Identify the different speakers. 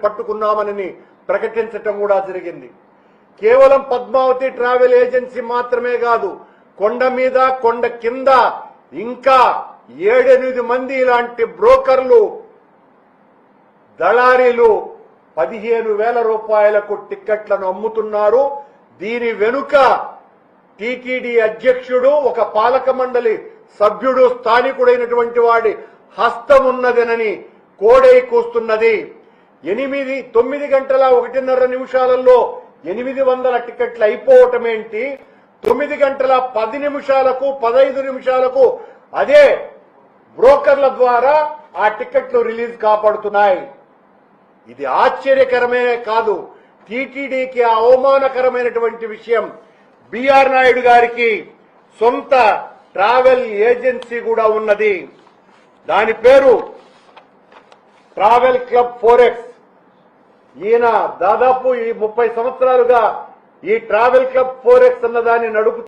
Speaker 1: పట్టుకున్నామని ప్రకటించటం కూడా జరిగింది. కేవలం పద్మావతి ట్రావెల్ ఏజెన్సీ మాత్రమే కాదు, కొండ మీద కొండ కింద ఇంకా 7-8 మంది ఇలాంటి బ్రోకర్లు దళారీలు 15,000 రూపాయలకు టిక్కెట్లను అమ్ముతున్నారు. దీని వెనుక టీటీడీ అధ్యక్షుడు, ఒక పాలక మండలి సభ్యుడు, స్థానికుడైనటువంటి వాడి హస్తం ఉన్నదనని కోడై కూస్తున్నది. 9 గంటల 1:30 నిమిషాలలో 800 టికెట్లు అయిపోవటమేంటి? 9 గంటల 10 నిమిషాలకు 15 నిమిషాలకు అదే బ్రోకర్ల ద్వారా ఆ టికెట్లు రిలీజ్ కాపాడుతున్నాయి. ఇది ఆశ్చర్యకరమే కాదు, టీటీడీకి అవమానకరమైనటువంటి విషయం. బిఆర్ నాయుడు గారికి సొంత ట్రావెల్ ఏజెన్సీ కూడా ఉన్నది. దాని పేరు ట్రావెల్ క్లబ్ 4X. ఈయన దాదాపు ఈ 30 సంవత్సరాలుగా ఈ ట్రావెల్ క్లబ్ 4X అన్నదాన్ని నడుపుతూ